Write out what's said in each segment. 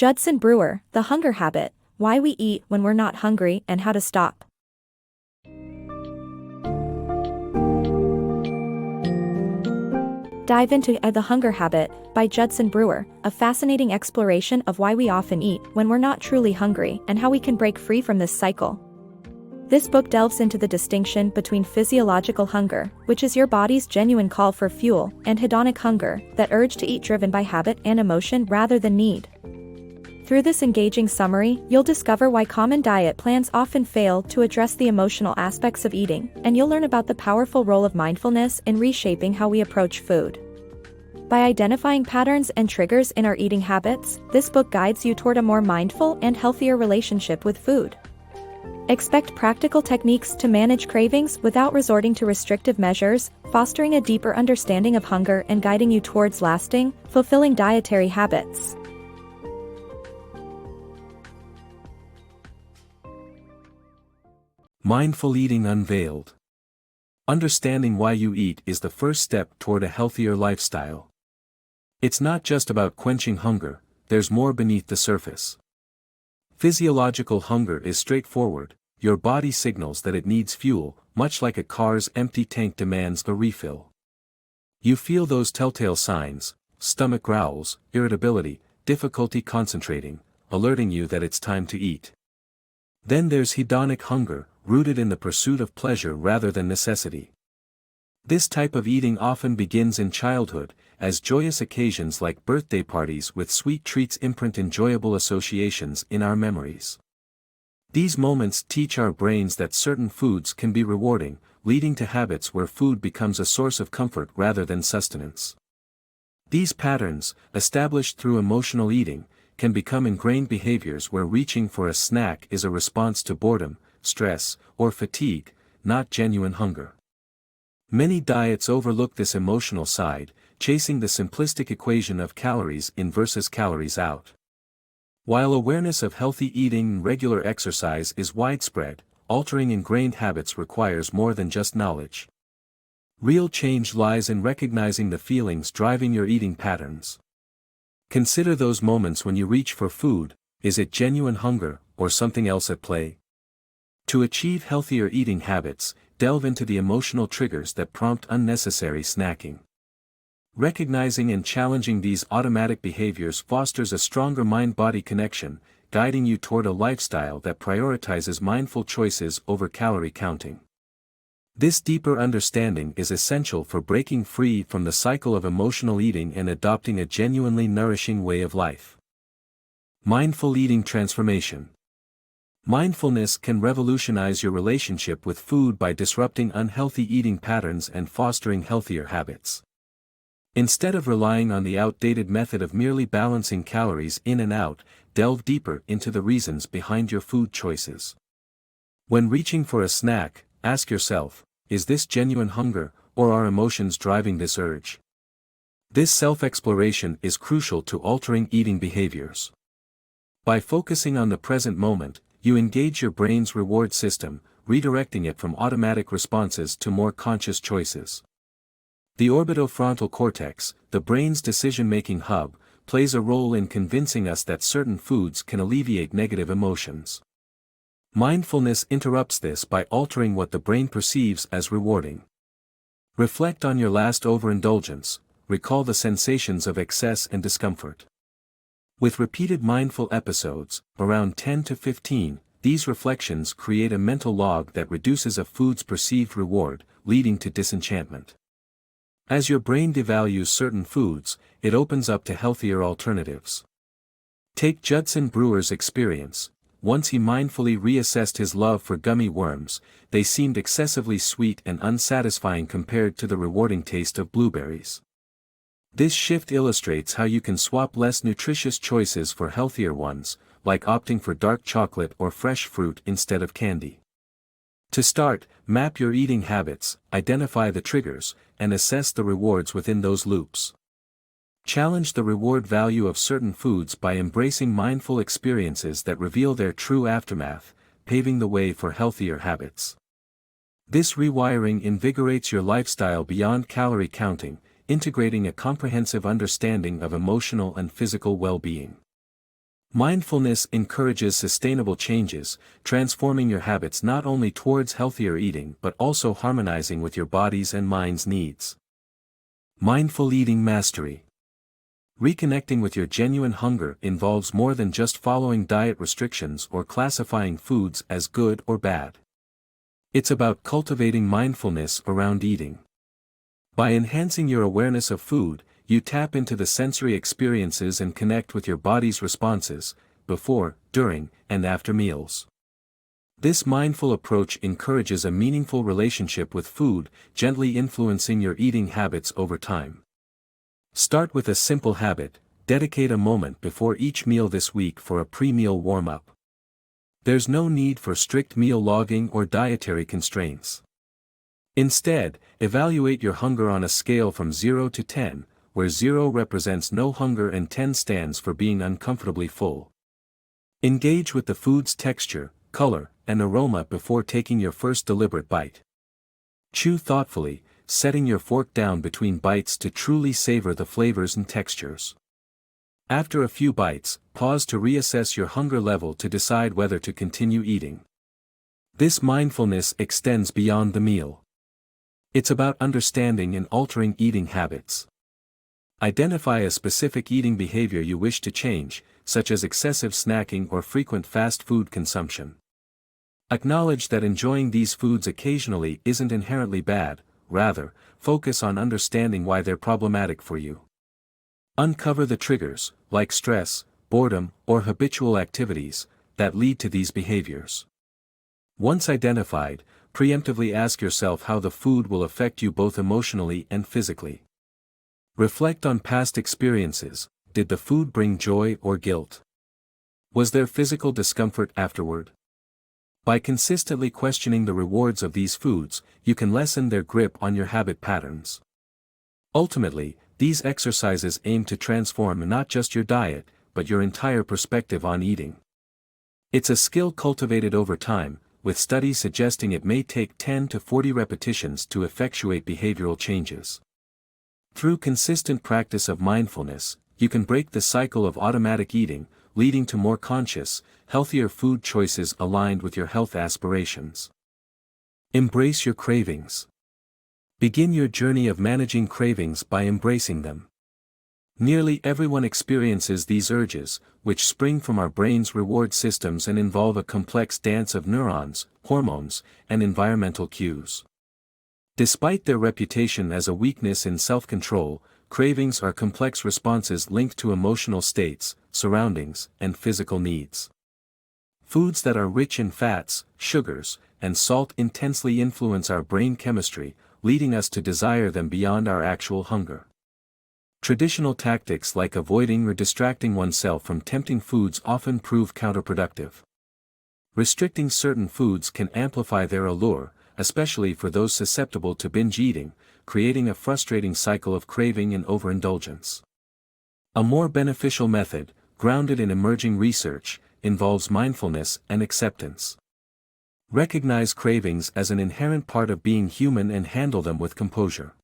Judson Brewer, The Hunger Habit, Why We Eat When We're Not Hungry and How to Stop. Dive into The Hunger Habit by Judson Brewer, a fascinating exploration of why we often eat when we're not truly hungry and how we can break free from this cycle. This book delves into the distinction between physiological hunger, which is your body's genuine call for fuel, and hedonic hunger, that urge to eat driven by habit and emotion rather than need. Through this engaging summary, you'll discover why common diet plans often fail to address the emotional aspects of eating, and you'll learn about the powerful role of mindfulness in reshaping how we approach food. By identifying patterns and triggers in our eating habits, this book guides you toward a more mindful and healthier relationship with food. Expect practical techniques to manage cravings without resorting to restrictive measures, fostering a deeper understanding of hunger and guiding you towards lasting, fulfilling dietary habits. Mindful Eating Unveiled. Understanding why you eat is the first step toward a healthier lifestyle. It's not just about quenching hunger, there's more beneath the surface. Physiological hunger is straightforward. Your body signals that it needs fuel, much like a car's empty tank demands a refill. You feel those telltale signs: stomach growls, irritability, difficulty concentrating, alerting you that it's time to eat. Then there's hedonic hunger, rooted in the pursuit of pleasure rather than necessity. This type of eating often begins in childhood, as joyous occasions like birthday parties with sweet treats imprint enjoyable associations in our memories. These moments teach our brains that certain foods can be rewarding, leading to habits where food becomes a source of comfort rather than sustenance. These patterns, established through emotional eating, can become ingrained behaviors where reaching for a snack is a response to boredom, stress, or fatigue, not genuine hunger. Many diets overlook this emotional side, chasing the simplistic equation of calories in versus calories out. While awareness of healthy eating and regular exercise is widespread, altering ingrained habits requires more than just knowledge. Real change lies in recognizing the feelings driving your eating patterns. Consider those moments when you reach for food. Is it genuine hunger, or something else at play? To achieve healthier eating habits, delve into the emotional triggers that prompt unnecessary snacking. Recognizing and challenging these automatic behaviors fosters a stronger mind-body connection, guiding you toward a lifestyle that prioritizes mindful choices over calorie counting. This deeper understanding is essential for breaking free from the cycle of emotional eating and adopting a genuinely nourishing way of life. Mindful Eating Transformation. Mindfulness can revolutionize your relationship with food by disrupting unhealthy eating patterns and fostering healthier habits. Instead of relying on the outdated method of merely balancing calories in and out, delve deeper into the reasons behind your food choices. When reaching for a snack, ask yourself, is this genuine hunger, or are emotions driving this urge? This self-exploration is crucial to altering eating behaviors. By focusing on the present moment, you engage your brain's reward system, redirecting it from automatic responses to more conscious choices. The orbitofrontal cortex, the brain's decision-making hub, plays a role in convincing us that certain foods can alleviate negative emotions. Mindfulness interrupts this by altering what the brain perceives as rewarding. Reflect on your last overindulgence, recall the sensations of excess and discomfort. With repeated mindful episodes, around 10 to 15, these reflections create a mental log that reduces a food's perceived reward, leading to disenchantment. As your brain devalues certain foods, it opens up to healthier alternatives. Take Judson Brewer's experience. Once he mindfully reassessed his love for gummy worms, they seemed excessively sweet and unsatisfying compared to the rewarding taste of blueberries. This shift illustrates how you can swap less nutritious choices for healthier ones, like opting for dark chocolate or fresh fruit instead of candy. To start, map your eating habits, identify the triggers, and assess the rewards within those loops. Challenge the reward value of certain foods by embracing mindful experiences that reveal their true aftermath, paving the way for healthier habits. This rewiring invigorates your lifestyle beyond calorie counting, integrating a comprehensive understanding of emotional and physical well-being. Mindfulness encourages sustainable changes, transforming your habits not only towards healthier eating but also harmonizing with your body's and mind's needs. Mindful eating mastery. Reconnecting with your genuine hunger involves more than just following diet restrictions or classifying foods as good or bad. It's about cultivating mindfulness around eating. By enhancing your awareness of food, you tap into the sensory experiences and connect with your body's responses, before, during, and after meals. This mindful approach encourages a meaningful relationship with food, gently influencing your eating habits over time. Start with a simple habit: dedicate a moment before each meal this week for a pre-meal warm-up. There's no need for strict meal logging or dietary constraints. Instead, evaluate your hunger on a scale from 0 to 10, where 0 represents no hunger and 10 stands for being uncomfortably full. Engage with the food's texture, color, and aroma before taking your first deliberate bite. Chew thoughtfully, setting your fork down between bites to truly savor the flavors and textures. After a few bites, pause to reassess your hunger level to decide whether to continue eating. This mindfulness extends beyond the meal. It's about understanding and altering eating habits. Identify a specific eating behavior you wish to change, such as excessive snacking or frequent fast food consumption. Acknowledge that enjoying these foods occasionally isn't inherently bad, rather, focus on understanding why they're problematic for you. Uncover the triggers, like stress, boredom, or habitual activities, that lead to these behaviors. Once identified, preemptively ask yourself how the food will affect you both emotionally and physically. Reflect on past experiences. Did the food bring joy or guilt? Was there physical discomfort afterward? By consistently questioning the rewards of these foods, you can lessen their grip on your habit patterns. Ultimately, these exercises aim to transform not just your diet, but your entire perspective on eating. It's a skill cultivated over time, with studies suggesting it may take 10 to 40 repetitions to effectuate behavioral changes. Through consistent practice of mindfulness, you can break the cycle of automatic eating, leading to more conscious, healthier food choices aligned with your health aspirations. Embrace your cravings. Begin your journey of managing cravings by embracing them. Nearly everyone experiences these urges, which spring from our brain's reward systems and involve a complex dance of neurons, hormones, and environmental cues. Despite their reputation as a weakness in self-control, cravings are complex responses linked to emotional states, surroundings, and physical needs. Foods that are rich in fats, sugars, and salt intensely influence our brain chemistry, leading us to desire them beyond our actual hunger. Traditional tactics like avoiding or distracting oneself from tempting foods often prove counterproductive. Restricting certain foods can amplify their allure, especially for those susceptible to binge eating, creating a frustrating cycle of craving and overindulgence. A more beneficial method, grounded in emerging research, involves mindfulness and acceptance. Recognize cravings as an inherent part of being human and handle them with composure.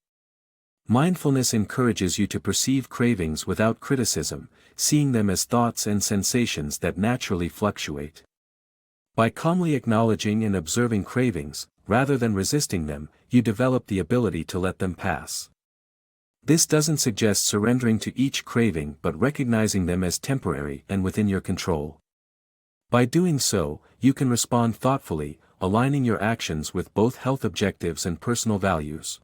Mindfulness encourages you to perceive cravings without criticism, seeing them as thoughts and sensations that naturally fluctuate. By calmly acknowledging and observing cravings, rather than resisting them, you develop the ability to let them pass. This doesn't suggest surrendering to each craving but recognizing them as temporary and within your control. By doing so, you can respond thoughtfully, aligning your actions with both health objectives and personal values.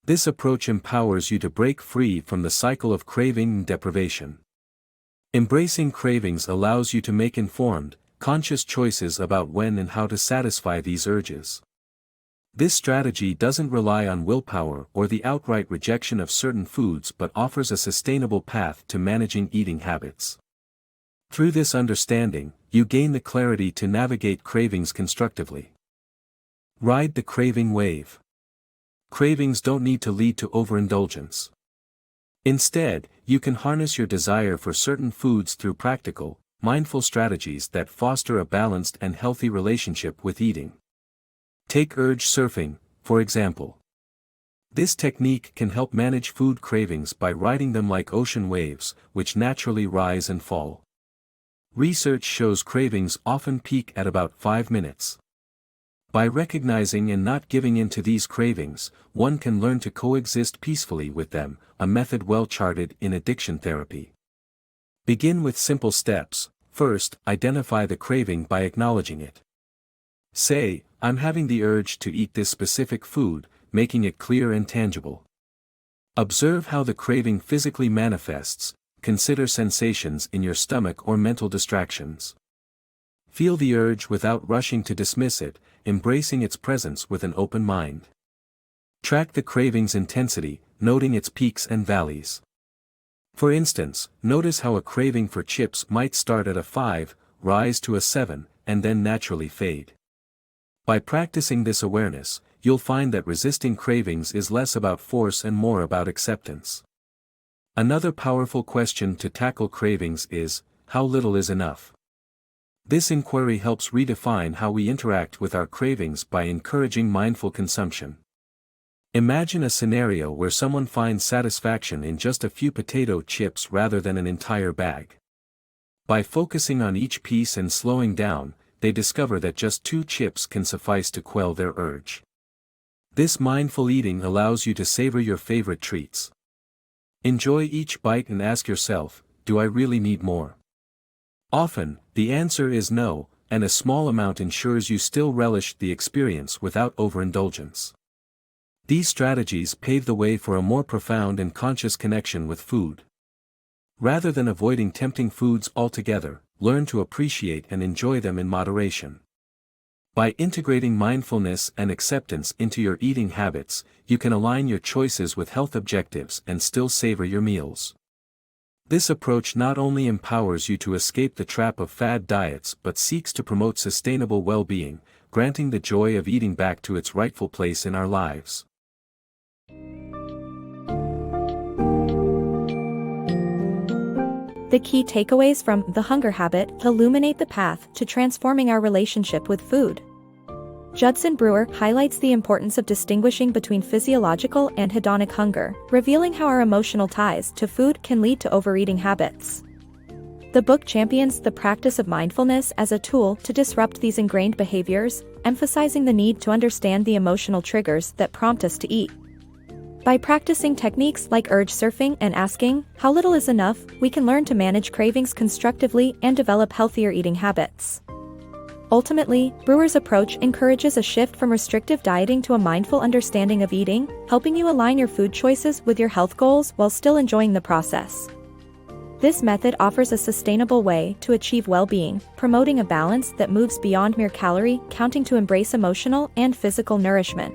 This approach empowers you to break free from the cycle of craving and deprivation. Embracing cravings allows you to make informed, conscious choices about when and how to satisfy these urges. This strategy doesn't rely on willpower or the outright rejection of certain foods but offers a sustainable path to managing eating habits. Through this understanding, you gain the clarity to navigate cravings constructively. Ride the craving wave. Cravings don't need to lead to overindulgence. Instead, you can harness your desire for certain foods through practical, mindful strategies that foster a balanced and healthy relationship with eating. Take urge surfing, for example. This technique can help manage food cravings by riding them like ocean waves, which naturally rise and fall. Research shows cravings often peak at about 5 minutes. By recognizing and not giving in to these cravings, one can learn to coexist peacefully with them, a method well charted in addiction therapy. Begin with simple steps. First, identify the craving by acknowledging it. Say, "I'm having the urge to eat this specific food," making it clear and tangible. Observe how the craving physically manifests. Consider sensations in your stomach or mental distractions. Feel the urge without rushing to dismiss it, embracing its presence with an open mind. Track the craving's intensity, noting its peaks and valleys. For instance, notice how a craving for chips might start at a 5, rise to a 7, and then naturally fade. By practicing this awareness, you'll find that resisting cravings is less about force and more about acceptance. Another powerful question to tackle cravings is, how little is enough? This inquiry helps redefine how we interact with our cravings by encouraging mindful consumption. Imagine a scenario where someone finds satisfaction in just a few potato chips rather than an entire bag. By focusing on each piece and slowing down, they discover that just 2 chips can suffice to quell their urge. This mindful eating allows you to savor your favorite treats. Enjoy each bite and ask yourself, do I really need more? Often, the answer is no, and a small amount ensures you still relish the experience without overindulgence. These strategies pave the way for a more profound and conscious connection with food. Rather than avoiding tempting foods altogether, learn to appreciate and enjoy them in moderation. By integrating mindfulness and acceptance into your eating habits, you can align your choices with health objectives and still savor your meals. This approach not only empowers you to escape the trap of fad diets but seeks to promote sustainable well-being, granting the joy of eating back to its rightful place in our lives. The key takeaways from The Hunger Habit illuminate the path to transforming our relationship with food. Judson Brewer highlights the importance of distinguishing between physiological and hedonic hunger, revealing how our emotional ties to food can lead to overeating habits. The book champions the practice of mindfulness as a tool to disrupt these ingrained behaviors, emphasizing the need to understand the emotional triggers that prompt us to eat. By practicing techniques like urge surfing and asking, "How little is enough?" we can learn to manage cravings constructively and develop healthier eating habits. Ultimately, Brewer's approach encourages a shift from restrictive dieting to a mindful understanding of eating, helping you align your food choices with your health goals while still enjoying the process. This method offers a sustainable way to achieve well-being, promoting a balance that moves beyond mere calorie counting to embrace emotional and physical nourishment.